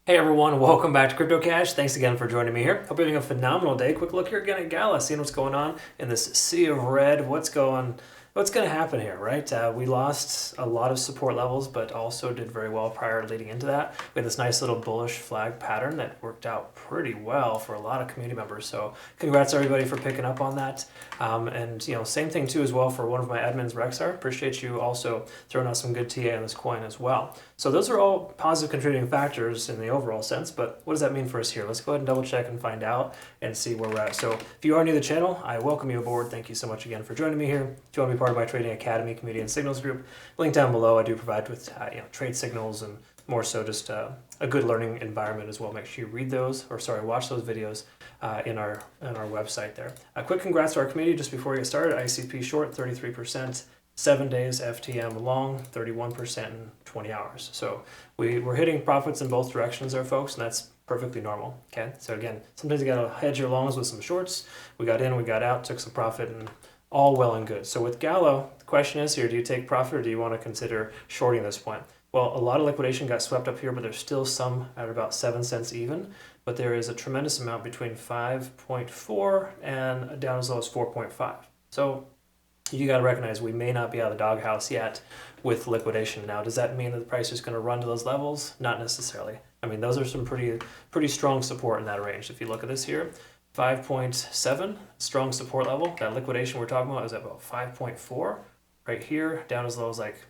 Hey everyone, welcome back to Crypto Cash. Thanks again for joining me here. Hope you're having a phenomenal day. Quick look here again at Gala, seeing what's going on in this sea of red. What's going to happen here, right? We lost a lot of support levels, but also did very well prior leading into that. We had this nice little bullish flag pattern that worked out pretty well for a lot of community members. So congrats everybody for picking up on that. And same thing too as well for one of my admins, Rexar. Appreciate you also throwing out some good TA on this coin as well. So those are all positive contributing factors in the overall sense, but what does that mean for us here? Let's go ahead and double check and find out and see where we're at. So if you are new to the channel, I welcome you aboard. Thank you so much again for joining me here. If you want to be part of my Trading Academy community and signals group, link down below. I do provide with trade signals and more so just a good learning environment as well. Make sure you read those, watch those videos in our website there. A quick congrats to our community just before we get started. ICP short, 33%. 7 days FTM long, 31% in 20 hours. So we're hitting profits in both directions there, folks, and that's perfectly normal. Okay. So again, sometimes you gotta hedge your longs with some shorts. We got in, we got out, took some profit, and all well and good. So with Gala, the question is here: do you take profit or do you want to consider shorting this point? Well, a lot of liquidation got swept up here, but there's still some at about 7 cents even. But there is a tremendous amount between 5.4 and down as low as 4.5. So you got to recognize we may not be out of the doghouse yet with liquidation. Now, does that mean that the price is going to run to those levels? Not necessarily. I mean, those are some pretty strong support in that range. If you look at this here, 5.7, strong support level. That liquidation we're talking about is at about 5.4. Right here, down as low as like,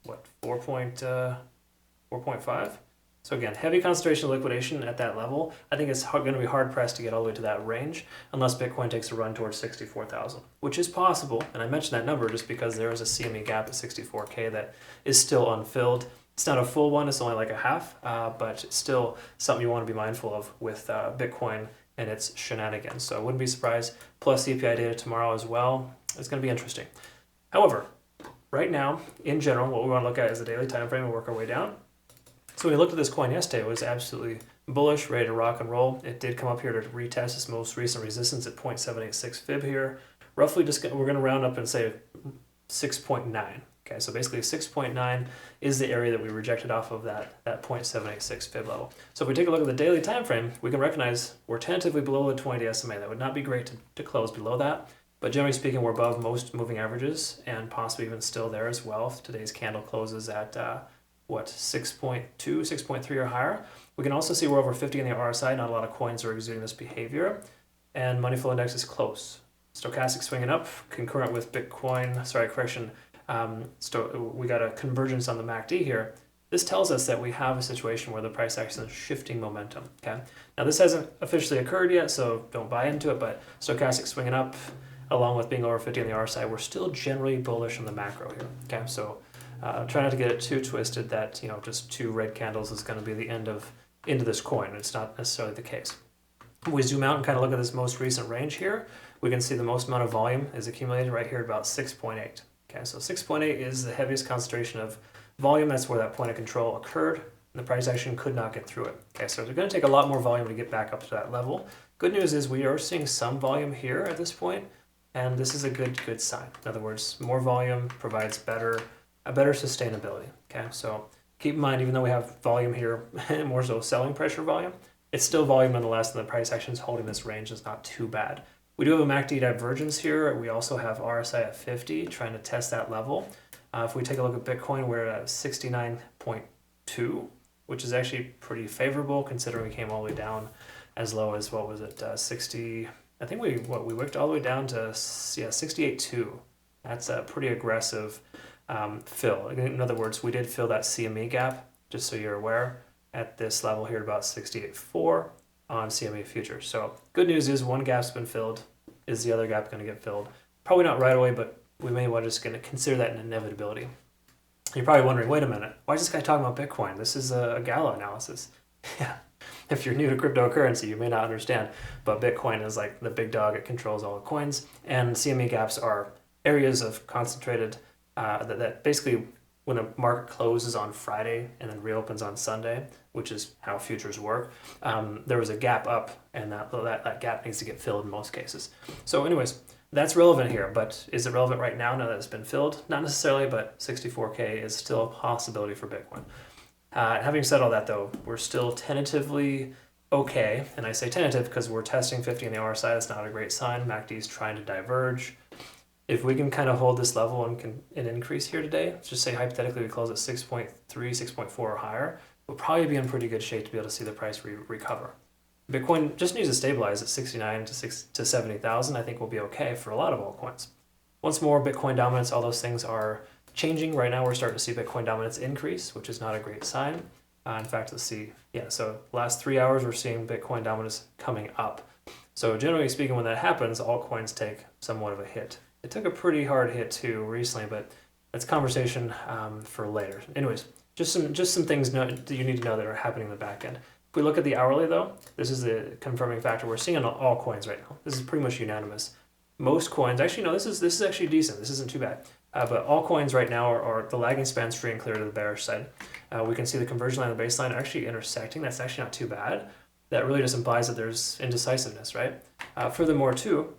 what, 4.5? So again, heavy concentration of liquidation at that level. I think it's going to be hard pressed to get all the way to that range unless Bitcoin takes a run towards 64,000, which is possible. And I mentioned that number just because there is a CME gap at 64K that is still unfilled. It's not a full one, it's only like a half, but it's still something you want to be mindful of with Bitcoin and its shenanigans. So I wouldn't be surprised. Plus CPI data tomorrow as well. It's going to be interesting. However, right now, in general, what we want to look at is the daily time frame and work our way down. So when we looked at this coin yesterday, it was absolutely bullish, ready to rock and roll. It did come up here to retest its most recent resistance at 0.786 fib here. Roughly, we're going to round up and say 6.9. Okay, so basically 6.9 is the area that we rejected off of that 0.786 fib level. So if we take a look at the daily time frame, we can recognize we're tentatively below the 20-day SMA. That would not be great to close below that. But generally speaking, we're above most moving averages and possibly even still there as well. Today's candle closes at 6.2, 6.3 or higher. We can also see we're over 50 in the RSI. Not a lot of coins are exuding this behavior. And money flow index is close. Stochastic swinging up, concurrent with Bitcoin, we got a convergence on the MACD here. This tells us that we have a situation where the price action is shifting momentum. Okay. Now this hasn't officially occurred yet, so don't buy into it, but stochastic swinging up, along with being over 50 on the RSI, we're still generally bullish on the macro here. Okay. So try not to get it too twisted that just 2 red candles is going to be the end of into this coin. It's not necessarily the case. If we zoom out and kind of look at this most recent range here, we can see the most amount of volume is accumulated right here at about 6.8. Okay, so 6.8 is the heaviest concentration of volume. That's where that point of control occurred, and the price action could not get through it. Okay, so it's going to take a lot more volume to get back up to that level. Good news is we are seeing some volume here at this point, and this is a good sign. In other words, more volume provides a better sustainability. Okay, so keep in mind, even though we have volume here, more so selling pressure volume, it's still volume nonetheless, and the price action is holding this range is not too bad. We do have a MACD divergence here. We also have RSI at 50, trying to test that level. If we take a look at Bitcoin, we're at 69.2, which is actually pretty favorable considering we came all the way down as low as, 60, I think we wicked all the way down to 68.2. That's a pretty aggressive fill. In other words, we did fill that CME gap, just so you're aware, at this level here, about 68.4 on CME futures. So good news is one gap's been filled. Is the other gap going to get filled? Probably not right away, but we may want to just going to consider that an inevitability. You're probably wondering, wait a minute, why is this guy talking about Bitcoin? This is a Gala analysis. Yeah. If you're new to cryptocurrency, you may not understand, but Bitcoin is like the big dog. It controls all the coins, and CME gaps are areas of concentrated that basically when a market closes on Friday and then reopens on Sunday, which is how futures work, there was a gap up, and that gap needs to get filled in most cases. So anyways, that's relevant here, but is it relevant right now that it's been filled? Not necessarily, but 64K is still a possibility for Bitcoin. Having said all that, though, we're still tentatively okay, and I say tentative because we're testing 50 on the RSI. That's not a great sign. MACD is trying to diverge. If we can kind of hold this level and can an increase here today, let's just say hypothetically we close at 6.3, 6.4 or higher, we'll probably be in pretty good shape to be able to see the price recover. Bitcoin just needs to stabilize at 69 to 70,000. I think we'll be okay for a lot of altcoins. Once more, Bitcoin dominance, all those things are changing. Right now, we're starting to see Bitcoin dominance increase, which is not a great sign. In fact, let's see. Yeah, so last 3 hours, we're seeing Bitcoin dominance coming up. So generally speaking, when that happens, altcoins take somewhat of a hit. It took a pretty hard hit too recently, but that's conversation for later. Anyways, just some things that you need to know that are happening in the back end. If we look at the hourly, though, this is the confirming factor we're seeing on all coins right now. This is pretty much unanimous. Most coins, actually, no, this is actually decent. This isn't too bad. But all coins right now are the lagging span's free and clear to the bearish side. We can see the conversion line and the baseline are actually intersecting. That's actually not too bad. That really just implies that there's indecisiveness, right? Furthermore, too,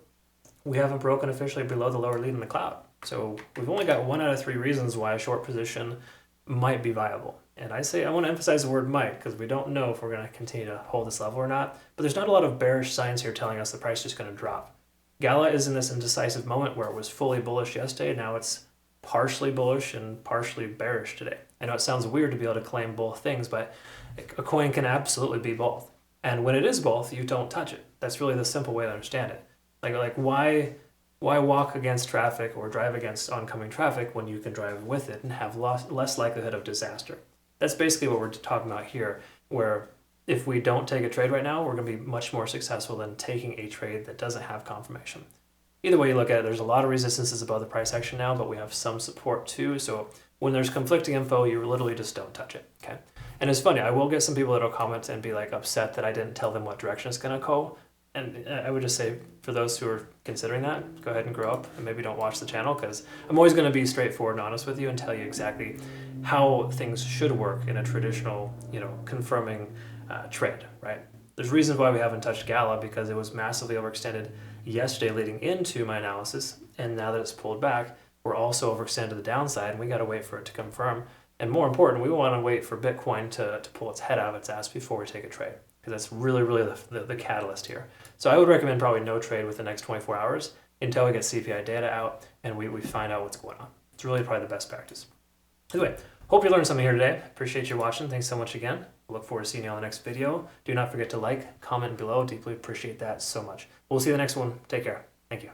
we haven't broken officially below the lower lead in the cloud. So we've only got 1 out of 3 reasons why a short position might be viable. And I want to emphasize the word might because we don't know if we're going to continue to hold this level or not. But there's not a lot of bearish signs here telling us the price is just going to drop. Gala is in this indecisive moment where it was fully bullish yesterday. Now it's partially bullish and partially bearish today. I know it sounds weird to be able to claim both things, but a coin can absolutely be both. And when it is both, you don't touch it. That's really the simple way to understand it. Like why walk against traffic or drive against oncoming traffic when you can drive with it and have less likelihood of disaster? That's basically what we're talking about here, where if we don't take a trade right now, we're going to be much more successful than taking a trade that doesn't have confirmation. Either way you look at it, there's a lot of resistances above the price action now, but we have some support too. So when there's conflicting info, you literally just don't touch it, okay? And it's funny, I will get some people that'll comment and be like upset that I didn't tell them what direction it's going to go. And I would just say, for those who are considering that, go ahead and grow up and maybe don't watch the channel, because I'm always going to be straightforward and honest with you and tell you exactly how things should work in a traditional, confirming trade, right? There's reasons why we haven't touched Gala, because it was massively overextended yesterday leading into my analysis, and now that it's pulled back, we're also overextended to the downside, and we got to wait for it to confirm. And more important, we want to wait for Bitcoin to pull its head out of its ass before we take a trade, because that's really, really the catalyst here. So I would recommend probably no trade within the next 24 hours until we get CPI data out and we find out what's going on. It's really probably the best practice. Anyway, hope you learned something here today. Appreciate you watching. Thanks so much again. Look forward to seeing you on the next video. Do not forget to like, comment below. Deeply appreciate that so much. We'll see you in the next one. Take care. Thank you.